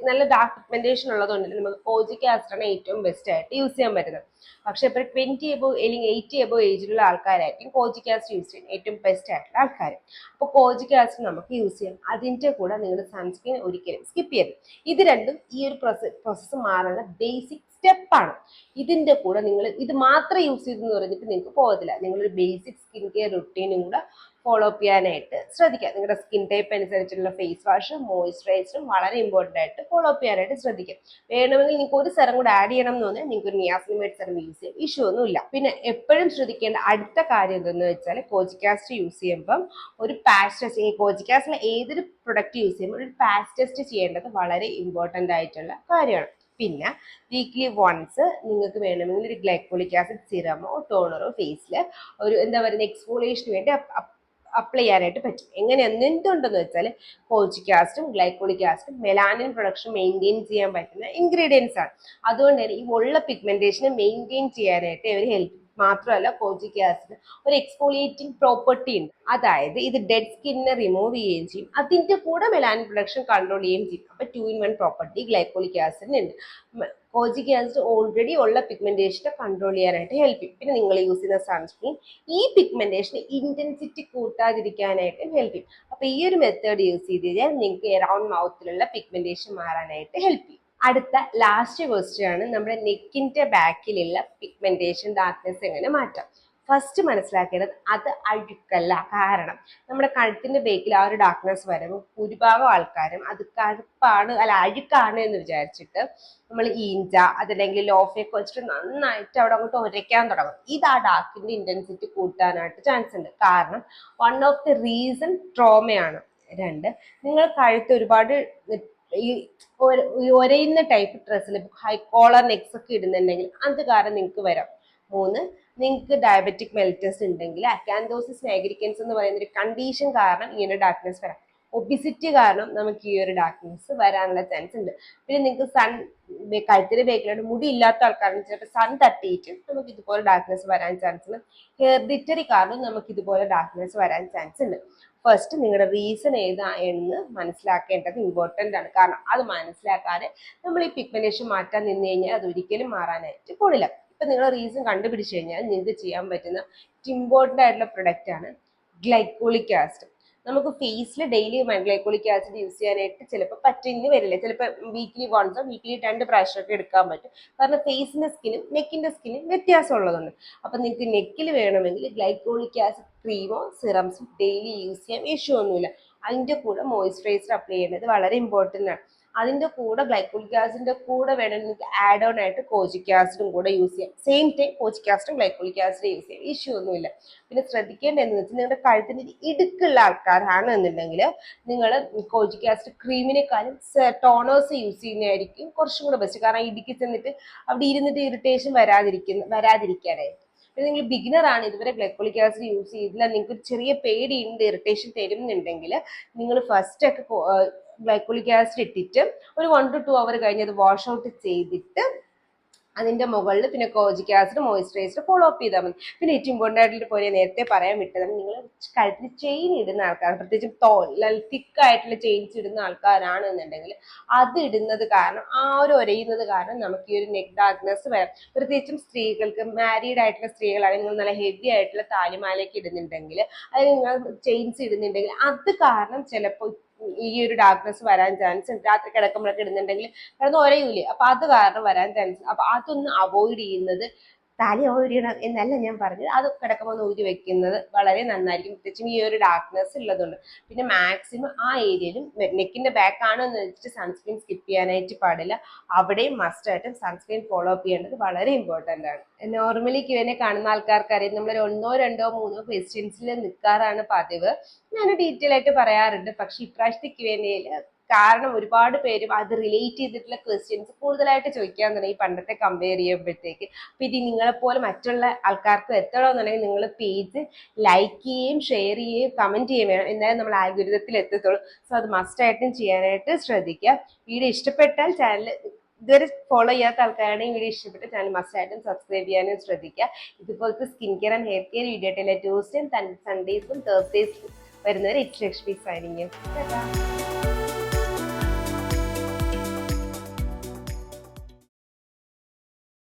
നല്ല ഡാർക്ക് പിഗ്മെന്റേഷൻ ഉള്ളതുകൊണ്ട് തന്നെ നമുക്ക് കോജിക് ആസിഡ് ആണ് ഏറ്റവും ബെസ്റ്റ് ആയിട്ട് യൂസ് ചെയ്യാൻ പറ്റുന്നത്. പക്ഷെ ഇപ്പോൾ 20 എബോവ് അല്ലെങ്കിൽ 80 എബോവ് ഏജിലുള്ള ആൾക്കാരായിരിക്കും കോജിക് ആസിഡ് യൂസ് ചെയ്യാൻ ഏറ്റവും ബെസ്റ്റ് ആയിട്ടുള്ള ആൾക്കാർ. അപ്പോൾ കോജിക് ആസിഡ് നമുക്ക് യൂസ് ചെയ്യാം. അതിൻ്റെ കൂടെ നിങ്ങളുടെ സൺസ്ക്രീൻ ഒരിക്കലും സ്കിപ്പ് ചെയ്യരുത്. ഇത് രണ്ടും ഈ ഒരു പ്രോസസ്സ് മാറാനുള്ള ബേസിക് സ്റ്റെപ്പാണ്. ഇതിൻ്റെ കൂടെ നിങ്ങൾ ഇത് മാത്രം യൂസ് ചെയ്തെന്ന് പറഞ്ഞിട്ട് നിങ്ങൾക്ക് പോകത്തില്ല. നിങ്ങളൊരു ബേസിക് സ്കിൻ കെയർ റുട്ടീനും കൂടെ ഫോളോ അപ്പ് ചെയ്യാനായിട്ട് ശ്രദ്ധിക്കുക. നിങ്ങളുടെ സ്കിൻ ടൈപ്പ് അനുസരിച്ചുള്ള ഫേസ് വാഷും മോയ്സ്ചറൈസറും വളരെ ഇമ്പോർട്ടൻ്റ് ആയിട്ട് ഫോളോ അപ്പ് ചെയ്യാനായിട്ട് ശ്രദ്ധിക്കുക. വേണമെങ്കിൽ നിങ്ങൾക്ക് ഒരു സെറം കൂടെ ആഡ് ചെയ്യണം എന്ന് തോന്നിയാൽ നിങ്ങൾക്ക് ഒരു നിയാസിനിമൈഡ് സെറം യൂസ് ചെയ്യാം, ഇഷ്യൂ ഒന്നുമില്ല. പിന്നെ എപ്പോഴും ശ്രദ്ധിക്കേണ്ട അടുത്ത കാര്യം എന്തെന്ന് വെച്ചാൽ, കോജിക് ആസിഡ് യൂസ് ചെയ്യുമ്പം ഒരു പാച്ച് ടെസ്റ്റ്, കോജിക് ആസിഡിലെ ഏതൊരു പ്രൊഡക്റ്റ് യൂസ് ചെയ്യുമ്പോൾ ഒരു പാച്ച് ടെസ്റ്റ് ചെയ്യേണ്ടത് വളരെ ഇമ്പോർട്ടൻ്റ് ആയിട്ടുള്ള കാര്യമാണ്. പിന്നെ വീക്ക്ലി വൺസ് നിങ്ങൾക്ക് വേണമെങ്കിൽ ഒരു ഗ്ലൈക്കോളിക് ആസിഡ് സിറമോ ടോണറോ ഫേസിൽ ഒരു എന്താ പറയുക എക്സ്ഫോളിയേഷന് വേണ്ടി അപ്ലൈ ചെയ്യാനായിട്ട് പറ്റും. എന്തുണ്ടെന്ന് വെച്ചാൽ കോജിക് ആസിഡും ഗ്ലൈക്കോളിക് ആസിഡും മെലാനിൻ പ്രൊഡക്ഷൻ മെയിൻറ്റെയിൻ ചെയ്യാൻ പറ്റുന്ന ഇൻഗ്രീഡിയൻസ് ആണ്. അതുകൊണ്ട് തന്നെ ഈ ഉള്ള പിഗ്മെന്റേഷനെ മെയിൻറ്റെയിൻ ചെയ്യാനായിട്ട് ഇവർ ഹെൽപ്പ്. മാത്രമല്ല കോജിക് ആസിഡ് ഒരു എക്സ്ഫോളിയേറ്റിംഗ് പ്രോപ്പർട്ടി ഉണ്ട്. അതായത് ഇത് ഡെഡ് സ്കിന്നിനെ റിമൂവ് ചെയ്യുകയും ചെയ്യും, അതിൻ്റെ കൂടെ മെലാനിൻ പ്രൊഡക്ഷൻ കൺട്രോൾ ചെയ്യുകയും ചെയ്യും. അപ്പോൾ 2-in-1 പ്രോപ്പർട്ടി ഗ്ലൈക്കോളിക് ആസിഡിനുണ്ട്. കോജിക് ആസിഡ് ഓൾറെഡി ഉള്ള പിഗ്മെന്റേഷനെ കൺട്രോൾ ചെയ്യാനായിട്ട് ഹെൽപ്പ് ചെയ്യും. പിന്നെ നിങ്ങൾ യൂസ് ചെയ്യുന്ന സൺസ്ക്രീൻ ഈ പിഗ്മെന്റേഷന് ഇന്റൻസിറ്റി കൂട്ടാതിരിക്കാനായിട്ട് ഹെൽപ്പ് ചെയ്യും. അപ്പോൾ ഈ ഒരു മെത്തേഡ് യൂസ് ചെയ്ത് കഴിഞ്ഞാൽ നിങ്ങൾക്ക് എറൗണ്ട് മൗത്തിലുള്ള പിഗ്മെന്റേഷൻ മാറാനായിട്ട് ഹെൽപ്പ് ചെയ്യും. അടുത്ത ലാസ്റ്റ് ക്വസ്റ്റ്യൻ ആണ്, നമ്മുടെ നെക്കിന്റെ ബാക്കിലുള്ള പിഗ്മെന്റേഷൻ ഡാർക്ക്നെസ് എങ്ങനെ മാറ്റാം. ഫസ്റ്റ് മനസ്സിലാക്കേണ്ടത് അത് അഴുക്കല്ല. കാരണം നമ്മുടെ കഴുത്തിന്റെ ബേക്കിൽ ആ ഒരു ഡാർക്ക്നെസ് വരുമ്പോൾ ഭൂരിഭാഗം ആൾക്കാരും അത് കറുപ്പാണ് അല്ല അഴുക്കാണ് എന്ന് വിചാരിച്ചിട്ട് നമ്മൾ ഈഞ്ച അതല്ലെങ്കിൽ ലോഫയൊക്കെ വെച്ചിട്ട് നന്നായിട്ട് അവിടെ അങ്ങോട്ട് ഉരയ്ക്കാൻ തുടങ്ങും. ഇത് ആ ഡാർക്കിന്റെ ഇന്റൻസിറ്റി കൂട്ടാനായിട്ട് ചാൻസ് ഉണ്ട്. കാരണം വൺ ഓഫ് ദി റീസൺ ട്രോമയാണ്. രണ്ട്, നിങ്ങൾ കഴുത്ത് ഒരുപാട് ഈ ഒരയുന്ന ടൈപ്പ് ഡ്രസ്സിൽ ഹൈ കോളർ നെക്സ് ഒക്കെ ഇടുന്നുണ്ടെങ്കിൽ അത് കാരണം നിങ്ങൾക്ക് വരാം. മൂന്ന്, നിങ്ങൾക്ക് ഡയബറ്റിക് മെലിറ്റസ് ഉണ്ടെങ്കിൽ അക്കാന്തോസിസ് നൈഗ്രിക്കൻസ് എന്ന് പറയുന്ന ഒരു കണ്ടീഷൻ കാരണം ഇങ്ങനെ ഡാർക്ക്നെസ് വരാം. ഒബിസിറ്റി കാരണം നമുക്ക് ഈ ഒരു ഡാർക്ക്നെസ് വരാനുള്ള ചാൻസ് ഉണ്ട്. പിന്നെ നിങ്ങൾക്ക് കഴുത്തിന്റെ ബേക്കിലോട്ട് മുടി ഇല്ലാത്ത ആൾക്കാരുടെ ചിലപ്പോൾ സൺ തട്ടിയിട്ട് നമുക്ക് ഇതുപോലെ ഡാർക്ക്നെസ് വരാൻ ചാൻസ് ഉണ്ട്. ഹെറിഡിറ്ററി കാരണം നമുക്ക് ഇതുപോലെ ഡാർക്ക്നെസ് വരാൻ ചാൻസ് ഉണ്ട്. ഫസ്റ്റ് നിങ്ങളുടെ റീസൺ ഏതാ എന്ന് മനസ്സിലാക്കേണ്ടത് ഇമ്പോർട്ടൻ്റ് ആണ്. കാരണം അത് മനസ്സിലാക്കാതെ നമ്മൾ ഈ പിഗ്മെന്റേഷൻ മാറ്റാൻ നിന്ന് കഴിഞ്ഞാൽ അത് ഒരിക്കലും മാറാനായിട്ട് പോണില്ല. ഇപ്പൊ നിങ്ങൾ റീസൺ കണ്ടുപിടിച്ചു കഴിഞ്ഞാൽ നിങ്ങൾക്ക് ചെയ്യാൻ പറ്റുന്ന ഇമ്പോർട്ടൻ്റ് ആയിട്ടുള്ള പ്രൊഡക്റ്റ് ആണ് ഗ്ലൈക്കോളിക് ആസിഡ്. നമുക്ക് ഫേസിൽ ഡെയിലി ഗ്ലൈക്കോളിക് ആസിഡ് യൂസ് ചെയ്യാനായിട്ട് ചിലപ്പോൾ പറ്റിന്ന് വരില്ല. ചിലപ്പോൾ വീക്ക്ലി വൺസോ വീക്ക്ലി 2 പ്രാവശ്യമൊക്കെ എടുക്കാൻ പറ്റും. കാരണം ഫേസിന്റെ സ്കിന്നും നെക്കിന്റെ സ്കിന്നും വ്യത്യാസം ഉള്ളതുണ്ട്. അപ്പൊ നിങ്ങൾക്ക് നെക്കിൽ വേണമെങ്കിൽ ഗ്ലൈക്കോളിക് ആസിഡ് ക്രീമോ സിറംസും ഡെയിലി യൂസ് ചെയ്യാം, ഇഷ്യൂ ഒന്നുമില്ല. അതിന്റെ കൂടെ മോയ്സ്ചറൈസർ അപ്ലൈ ചെയ്യുന്നത് വളരെ ഇമ്പോർട്ടൻ്റ് ആണ്. അതിന്റെ കൂടെ ഗ്ലൈക്കോളിക് ആസിഡിന്റെ കൂടെ വേണമെങ്കിൽ നിങ്ങൾക്ക് ആഡ് ഓൺ ആയിട്ട് കോജിക് ആസിഡും കൂടെ യൂസ് ചെയ്യാം. സെയിം ടൈം കോജിക് ആസിഡും ഗ്ലൈക്കോളിക് ആസിഡും യൂസ് ചെയ്യാം, ഇഷ്യൂ ഒന്നുമില്ല. പിന്നെ ശ്രദ്ധിക്കേണ്ടതെന്ന് വെച്ചാൽ നിങ്ങളുടെ കഴുത്തിന് ഇടുക്കുള്ള ആൾക്കാരാണ് എന്നുണ്ടെങ്കിൽ നിങ്ങൾ കോജിക് ആസിഡ് ക്രീമിനെക്കാളും ടോണേഴ്സ് യൂസ് ചെയ്യുന്നതായിരിക്കും കുറച്ചും കൂടെ ബെസ്റ്റ്. കാരണം ഇടുക്കി ചെന്നിട്ട് അവിടെ ഇരുന്നിട്ട് ഇറിറ്റേഷൻ വരാതിരിക്കാനായിട്ട്. പിന്നെ നിങ്ങൾ ബിഗിനർ ആണ്, ഇതുവരെ ഗ്ലൈക്കോളിക് ആസിഡ് യൂസ് ചെയ്തില്ല, നിങ്ങൾക്ക് ഒരു ചെറിയ പേടിയുണ്ട് ഇറിറ്റേഷൻ തരുന്നുണ്ടെങ്കിൽ നിങ്ങൾ ഫസ്റ്റ് ഒക്കെ ഗ്ലൈക്കോളിക് ആസിഡ് ഇട്ടിട്ട് ഒരു 1 to 2 hour കഴിഞ്ഞ് അത് വാഷ് ഔട്ട് ചെയ്തിട്ട് അതിന്റെ മുകളിൽ പിന്നെ കോജിക് ആസിഡ് മോയിസ്ചറൈസർ ഫോളോ അപ്പ് ചെയ്താൽ മതി. പിന്നെ ഏറ്റവും ഇമ്പോർട്ടൻ്റ് ആയിട്ടുള്ള പോലെ നേരത്തെ പറയാൻ വിട്ടതാണ്, നിങ്ങൾ കഴുത്തിൽ ചെയിൻ ഇടുന്ന ആൾക്കാർ, പ്രത്യേകിച്ചും തിക്കായിട്ടുള്ള ചെയിൻസ് ഇടുന്ന ആൾക്കാരാണെന്നുണ്ടെങ്കിൽ അത് ഇടുന്നത് കാരണം ആ ഒരു ഒരയുന്നത് കാരണം നമുക്ക് ഈ ഒരു നെക്ക് ഡാർക്ക്നെസ് വരാം. പ്രത്യേകിച്ചും സ്ത്രീകൾക്ക്, മാരീഡ് ആയിട്ടുള്ള സ്ത്രീകളാണെങ്കിൽ നിങ്ങൾ നല്ല ഹെവി ആയിട്ടുള്ള താലിമാലയൊക്കെ ഇടുന്നുണ്ടെങ്കിൽ, അത് നിങ്ങൾ ചെയിൻസ് ഇടുന്നുണ്ടെങ്കിൽ അത് കാരണം ചിലപ്പോൾ ഈ ഒരു ഡാർക്ക്നെസ് വരാൻ ചാൻസ് ഉണ്ട്. രാത്രി കിടക്കുമ്പോഴൊക്കെ ഇടുന്നുണ്ടെങ്കിൽ കിടന്ന് ഒരയൂലേ, അപ്പൊ അത് കാരണം വരാൻ ചാൻസ്. അപ്പൊ അതൊന്ന് അവോയ്ഡ് ചെയ്യുന്നത്, താലി അവോയ്ഡ് ചെയ്യണം എന്നല്ല ഞാൻ പറഞ്ഞത്, അത് കിടക്കുമ്പോൾ ഒന്ന് ഊരി വെക്കുന്നത് വളരെ നന്നായിരിക്കും, പ്രത്യേകിച്ചും ഈ ഒരു ഡാർക്ക്നെസ് ഉള്ളതുകൊണ്ട്. പിന്നെ മാക്സിമം ആ ഏരിയയിലും നെക്കിന്റെ ബാക്ക് ആണോ എന്ന് വെച്ചിട്ട് സൺസ്ക്രീൻ സ്കിപ്പ് ചെയ്യാനായിട്ട് പാടില്ല. അവിടെയും മസ്റ്റ് ആയിട്ടും സൺസ്ക്രീൻ ഫോളോ അപ്പ് ചെയ്യേണ്ടത് വളരെ ഇമ്പോർട്ടൻ്റ് ആണ്. നോർമലി ക്യൂവിനെ കാണുന്ന ആൾക്കാർക്ക് അറിയാം, നമ്മൾ ഒന്നോ രണ്ടോ മൂന്നോ ക്വസ്റ്റ്യൻസിൽ നിൽക്കാറാണ് പതിവ്. ഞാൻ ഡീറ്റെയിൽ ആയിട്ട് പറയാറുണ്ട്. പക്ഷെ ഇപ്രാവശ്യത്തെ ക്യൂവിനെയിൽ കാരണം ഒരുപാട് പേരും അത് റിലേറ്റ് ചെയ്തിട്ടുള്ള ക്വസ്റ്റ്യൻസ് കൂടുതലായിട്ട് ചോദിക്കാൻ തുടങ്ങി പണ്ടത്തെ കമ്പയർ ചെയ്യുമ്പോഴത്തേക്ക്. അപ്പൊ ഇത് നിങ്ങളെപ്പോലെ മറ്റുള്ള ആൾക്കാർക്ക് എത്തണമെന്നുണ്ടെങ്കിൽ നിങ്ങൾ പേജ് ലൈക്ക് ചെയ്യുകയും ഷെയർ ചെയ്യുകയും കമന്റ് ചെയ്യുകയും വേണം, എന്നാലും നമ്മൾ ആൽഗോരിതത്തിൽ എത്തത്തുള്ളൂ. സോ അത് മസ്റ്റ് ആയിട്ടും ചെയ്യാനായിട്ട് ശ്രദ്ധിക്കുക. വീഡിയോ ഇഷ്ടപ്പെട്ടാൽ ചാനൽ ഇതുവരെ ഫോളോ ചെയ്യാത്ത ആൾക്കാരാണെങ്കിൽ വീഡിയോ ഇഷ്ടപ്പെട്ട ചാനൽ മസ്റ്റ് ആയിട്ടും സബ്സ്ക്രൈബ് ചെയ്യാനും ശ്രദ്ധിക്കുക. ഇതുപോലത്തെ skin care and hair care video ആയിട്ട് എല്ലാ ട്യൂസ്ഡേയും സൺഡേസും തേഴ്സ്ഡേസും വരുന്നവരെ ഇറ്റ്സ് ലക്ഷ്മി സൈനിങ്.